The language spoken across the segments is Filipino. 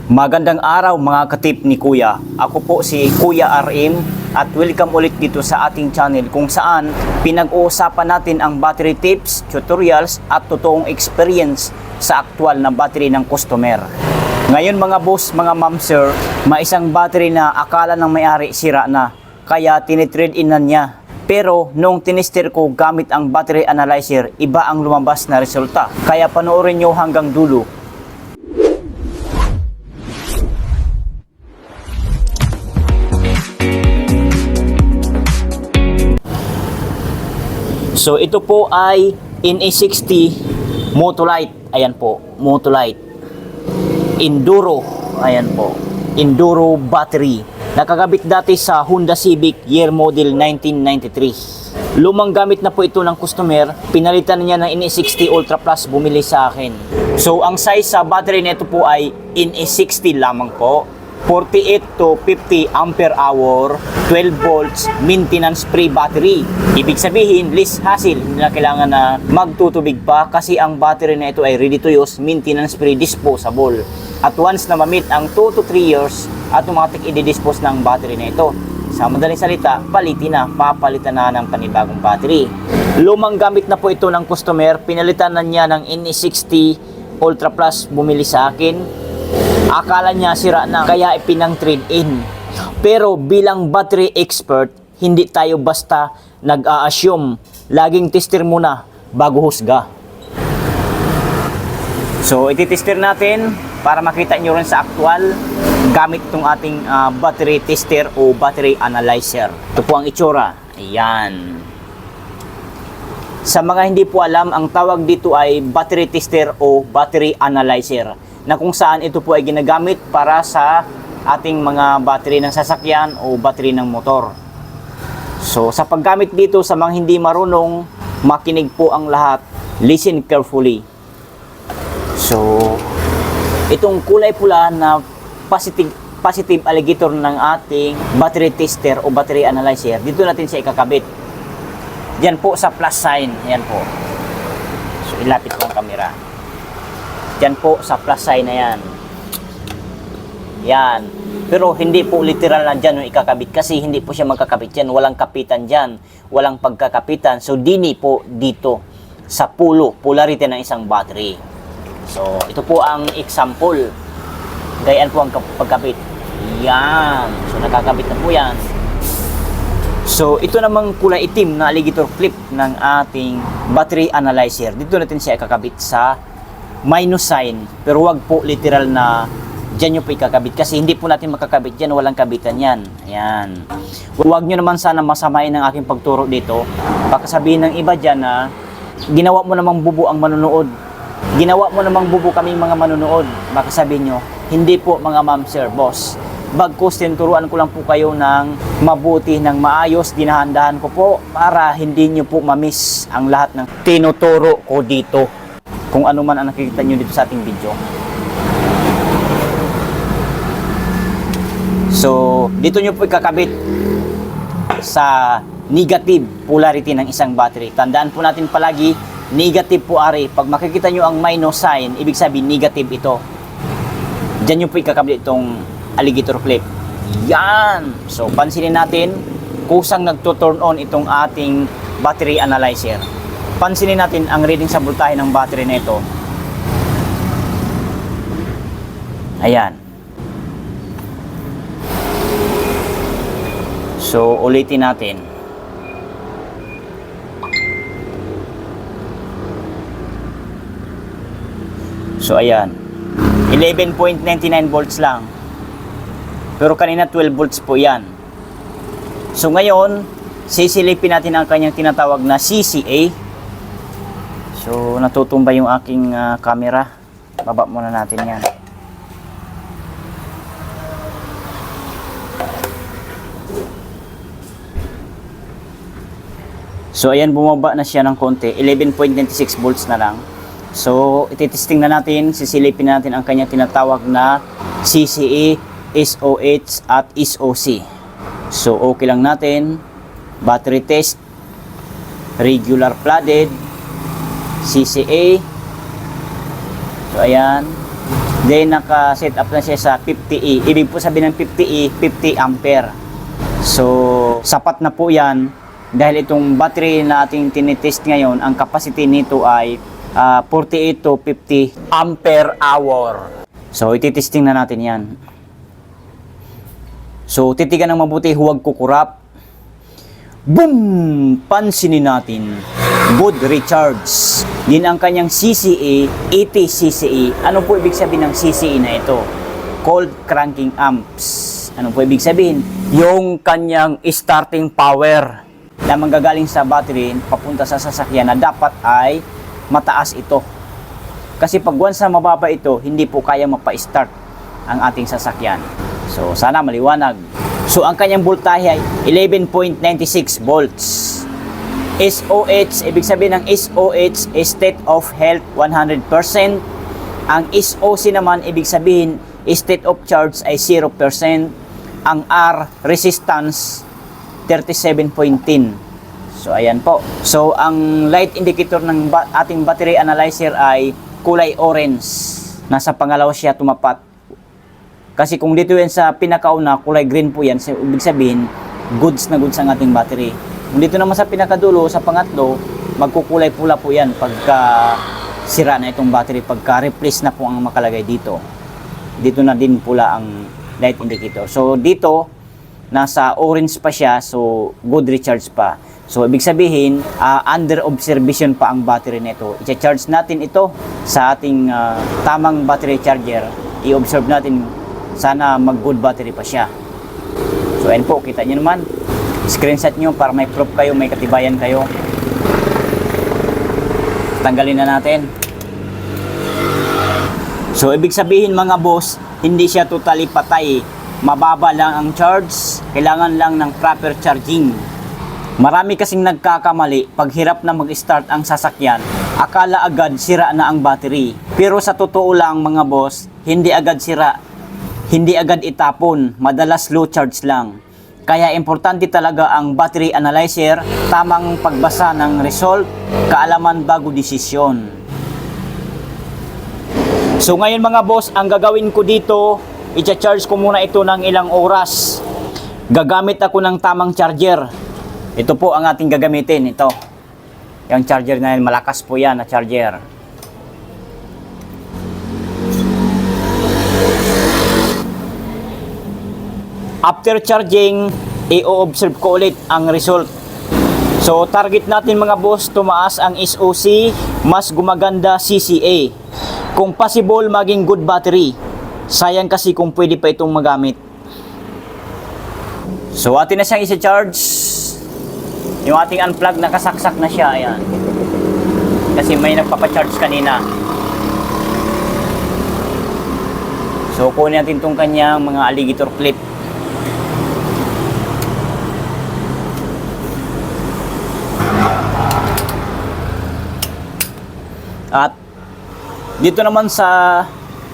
Magandang araw mga katip ni Kuya. Ako po si Kuya RM at welcome ulit dito sa ating channel kung saan pinag-uusapan natin ang battery tips, tutorials at totoong experience sa aktual na battery ng customer. Ngayon mga boss, mga ma'am sir, may isang battery na akala ng may-ari sira na kaya tinitrade in na niya. Pero nung tinister ko gamit ang battery analyzer, iba ang lumabas na resulta. Kaya panoorin nyo hanggang dulo. So ito po ay NA60 Motolite. Ayan po, Motolite. Enduro. Ayan po. Enduro battery. Nakakabit dati sa Honda Civic year model 1993. Lumang gamit na po ito ng customer. Pinalitan niya ng NA60 Ultra Plus, bumili sa akin. So ang size sa battery nito po ay NA60 lamang po. 48 to 50 ampere hour, 12 volts, maintenance free battery. Ibig sabihin, less hassle, hindi na kailangan na magtutubig pa kasi ang battery na ito ay ready to use, maintenance free, disposable. At once na ma-meet ang 2 to 3 years, automatic i-dispose ng battery na ito. Sa madaling salita, papalitan na ng panibagong battery. Lumang gamit na po ito ng customer, pinalitan na niya ng NA60 Ultra Plus, bumili sa akin. Akala niya sira na kaya ipinang trade in. Pero bilang battery expert, hindi tayo basta nag-a-assume. Laging tester muna bago husga. So ititester natin para makita nyo rin sa actual gamit itong ating battery tester o battery analyzer. Ito po ang itsura. Ayan. Sa mga hindi po alam, ang tawag dito ay battery tester o battery analyzer, na kung saan ito po ay ginagamit para sa ating mga battery ng sasakyan o battery ng motor. So sa paggamit dito sa mga hindi marunong, makinig po ang lahat, listen carefully. So itong kulay pula na positive alligator ng ating battery tester o battery analyzer, dito natin siya ikakabit. Diyan po sa plus sign, yan po. So ilapit ko ang camera. Diyan po sa plus sign na yan. Yan. Pero hindi po literal na dyan yung ikakabit kasi hindi po siya magkakabit dyan. Walang kapitan dyan. Walang pagkakapitan. So dini po dito sa polarity ng isang battery. So ito po ang example. Gayaan po ang pagkabit. Yan. So nakakabit na po yan. So ito namang kulay itim na alligator clip ng ating battery analyzer. Dito natin siya ikakabit sa minus sign, pero wag po literal na dyan nyo po ikakabit kasi hindi po natin makakabit dyan, walang kabitan yan. Ayan. Huwag nyo naman sana masamain ang aking pagturo dito. Baka sabihin ng iba dyan na ginawa mo namang bubo ang manunood. Ginawa mo namang bubo kaming mga manunood. Baka sabihin nyo, hindi po mga ma'am sir, boss. Bagkus tinuturuan ko lang po kayo ng mabuti, ng maayos, dinahandahan ko po para hindi nyo po mamiss ang lahat ng tinuturo ko dito. Kung ano man ang nakikita nyo dito sa ating video. So, dito nyo po ikakabit sa negative polarity ng isang battery. Tandaan po natin palagi, negative po ari. Pag makikita nyo ang minus sign, ibig sabihin negative ito. Diyan nyo po ikakabit itong alligator clip. Yan! So, pansinin natin kung saan nagto-turn on itong ating battery analyzer. Pansinin natin ang reading sa voltahe ng battery na ito. Ayan. So, ulitin natin. So, ayan. 11.99 volts lang. Pero kanina 12 volts po yan. So, ngayon, sisilipin natin ang kanyang tinatawag na CCA. So, natutumba yung aking camera. Baba muna natin yan. So, ayan, bumaba na siya ng konti. 11.96 volts na lang. So, ititesting na natin. Sisilipin natin ang kanyang tinatawag na CCA, SOH, at SOC. So, okay lang natin. Battery test. Regular flooded. CCA. So, ayan. Then naka-set up na siya sa 50E. Ibig po sabihin ng 50E, 50 ampere. So, sapat na po yan dahil itong battery na ating tinitest ngayon, ang capacity nito ay 48 to 50 ampere hour. So, ititesting na natin yan. So, titigan ng mabuti, huwag kukurap. Boom! Pansinin natin. Good recharge. Din ang kanyang CCA, 80 CCA. Ano po ibig sabihin ng CCA na ito? Cold cranking amps. Ano po ibig sabihin? Yung kanyang starting power na manggagaling sa battery papunta sa sasakyan na dapat ay mataas ito. Kasi pag once na mababa ito, hindi po kaya mapa-start ang ating sasakyan. So, sana maliwanag. So, ang kanyang voltahe ay 11.96 volts. SOH, ibig sabihin ng SOH, state of health 100%. Ang SOC naman, ibig sabihin, state of charge ay 0%. Ang R, resistance, 37.10. So, ayan po. So, ang light indicator ng ating battery analyzer ay kulay orange. Nasa pangalawa siya tumapat. Kasi kung dito yan sa pinakauna, kulay green po yan. So, ibig sabihin, goods na goods ang ating battery. Kung dito naman sa pinakadulo, sa pangatlo, magkukulay pula po yan pagka sira na itong battery, pagka replace na po ang makalagay dito. Dito na din pula ang light indicator. So, dito, nasa orange pa siya, so good recharge pa. So, ibig sabihin, under observation pa ang battery nito. I-charge natin ito sa ating tamang battery charger. I-observe natin, sana mag-good battery pa siya. So, ayan po, kita nyo naman. Screenshot nyo para may proof kayo, may katibayan kayo. Tanggalin na natin. So, ibig sabihin mga boss, hindi siya totally patay. Mababa lang ang charge, kailangan lang ng proper charging. Marami kasing nagkakamali pag hirap na mag-start ang sasakyan, akala agad sira na ang battery. Pero sa totoo lang mga boss, hindi agad sira, hindi agad itapon, madalas low charge lang. Kaya importante talaga ang battery analyzer, tamang pagbasa ng result, kaalaman bago desisyon. So ngayon mga boss, ang gagawin ko dito, i-charge ko muna ito ng ilang oras. Gagamit ako ng tamang charger. Ito po ang ating gagamitin, ito. Yung charger na yan, malakas po yan na charger. After charging, i-observe ko ulit ang result. So target natin mga boss, tumaas ang SOC, mas gumaganda CCA. Kung possible, maging good battery. Sayang kasi kung pwede pa itong magamit. So atin na siyang isa-charge. Yung ating unplug nakasaksak na siya, ayan. Kasi may nagpapacharge kanina. So kunin natin itong kanyang mga alligator clip. At dito naman sa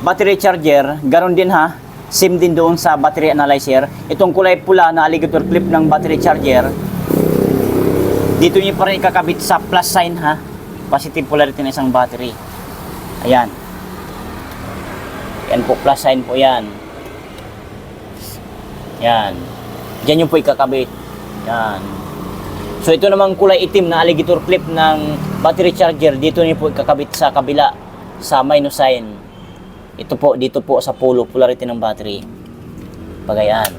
battery charger, ganoon din ha. Same din doon sa battery analyzer. Itong kulay pula na alligator clip ng battery charger, dito niyo pa rin ikakabit sa plus sign ha. Positive polarity ng isang battery. Ayan. Yan po, plus sign po yan. Yan. Diyan yung po ikakabit. Yan. So ito namang kulay itim na alligator clip ng battery charger, dito niyo po ikakabit sa kabila, sa minus sign. Ito po, dito po sa polarity ng battery. Pagayan.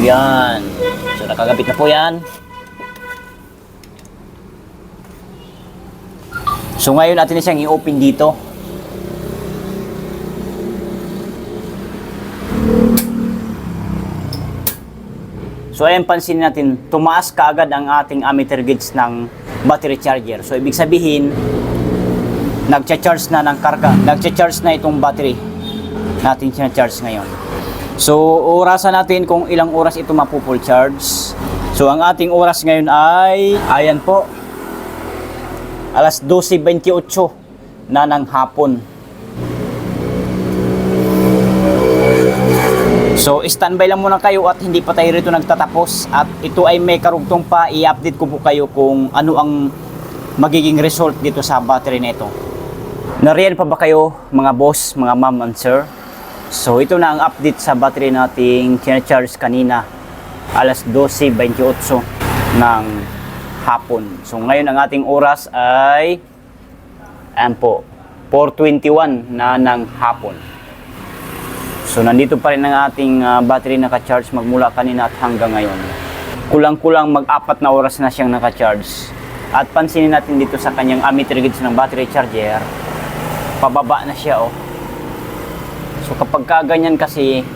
Yan. So nakakabit na po yan. So ngayon natin na siyang i-open dito. So ayan, pansinin natin, tumaas kaagad ang ating ammeter gauge ng battery charger. So ibig sabihin, nagcha-charge na ng karga, nagcha-charge na itong battery natin siya-charge ngayon. So orasan natin kung ilang oras ito mapu-full charge. So ang ating oras ngayon ay, ayan po, alas 12:28 na ng hapon. So, standby lang muna kayo at hindi pa tayo rito nagtatapos. At ito ay may karugtong pa. I-update ko po kayo kung ano ang magiging result dito sa battery nito. Nariyan pa ba kayo mga boss, mga ma'am and sir? So ito na ang update sa battery nating tina-charge kanina alas 12:28 ng hapon. So ngayon ang ating oras ay ayan po, 4:21 na ng hapon. So nandito pa rin ang ating battery naka-charge magmula kanina at hanggang ngayon. Kulang-kulang mag-4 na oras na siyang naka-charge. At pansinin natin dito sa kanyang ammeter gauge ng battery charger, pababa na siya oh. So kapag kaganyan kasi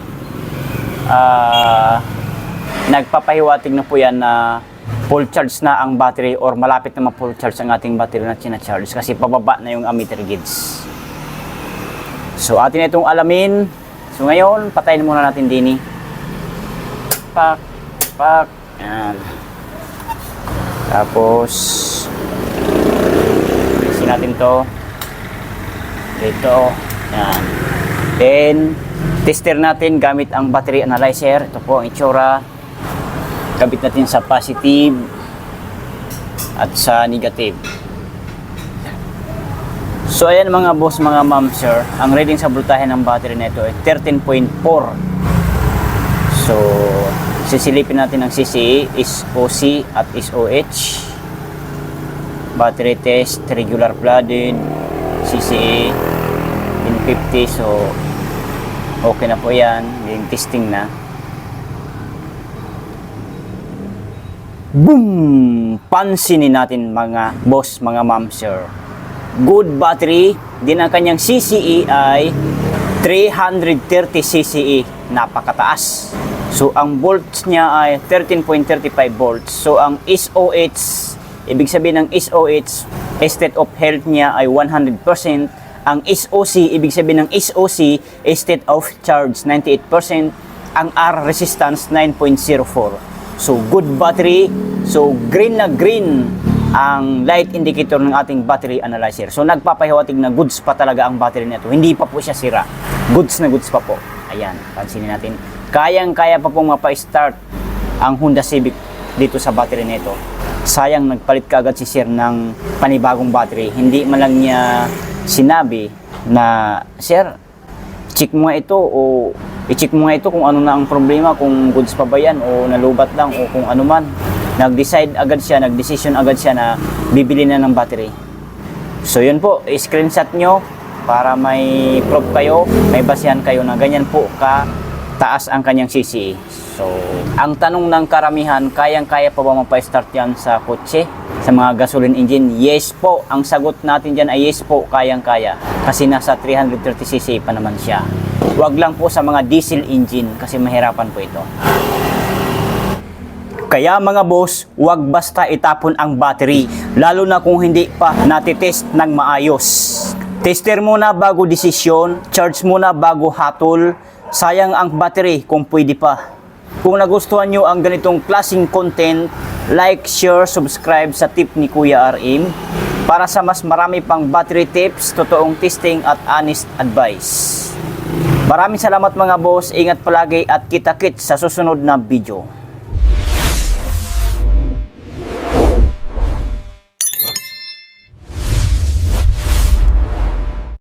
nagpapahiwatig na po yan na full charge na ang battery or malapit na ma-full charge ang ating battery na sina-charge kasi pababa na yung ammeter gauge. So atin itong alamin. So ngayon patayin muna natin din eh. Pak. Yan. Tapos alisin natin to dito. Yan. Then tester natin gamit ang battery analyzer. Ito po ang itsura. Kabit natin sa positive at sa negative. So ayan mga boss, mga ma'am, sir, ang reading sa voltahe ng battery nito ay 13.4. So sisilipin natin ang CCE, SOC at SOH. Battery test, regular flooded, CCE in 50. So okay na po yan, yung testing na. Boom! Pansinin natin mga boss, mga ma'am, sir. Good battery. Din ang kanyang CCE ay 330 CCE. Napakataas. So ang volts niya ay 13.35 volts. So ang SOH, ibig sabihin ng SOH, state of health niya ay 100%. Ang SOC, ibig sabihin ng SOC, state of charge 98%. Ang R resistance 9.04. So good battery. So green na green ang light indicator ng ating battery analyzer. So nagpapahiwatig na goods pa talaga ang battery nito. Hindi pa po siya sira. Goods na goods pa po. Ayan, pansinin natin. Kayang-kaya pa pong mapa-start ang Honda Civic dito sa battery nito. Sayang nagpalit kaagad si sir ng panibagong battery. Hindi man lang niya sinabi na, sir, check mo nga ito o i-check mo nga ito kung ano na ang problema, kung goods pa ba yan o nalubat lang o kung ano man. Nag-decision agad siya na bibili na ng battery. So yun po, i-screenshot nyo para may proof kayo, may basihan kayo na ganyan po taas ang kanyang CCE. So, ang tanong ng karamihan, kayang-kaya pa ba mapa-start yan sa kotse, sa mga gasoline engine? Yes po. Ang sagot natin dyan ay yes po, kayang-kaya. Kasi nasa 330cc pa naman siya. Huwag lang po sa mga diesel engine kasi mahirapan po ito. Kaya mga boss, huwag basta itapon ang battery, lalo na kung hindi pa natitest ng maayos. Tester muna bago desisyon, charge muna bago hatol. Sayang ang battery kung pwede pa. Kung nagustuhan nyo ang ganitong klaseng content, like, share, subscribe sa tip ni Kuya RM para sa mas marami pang battery tips, totoong testing at honest advice. Maraming salamat mga boss, ingat palagi at kita-kits sa susunod na video.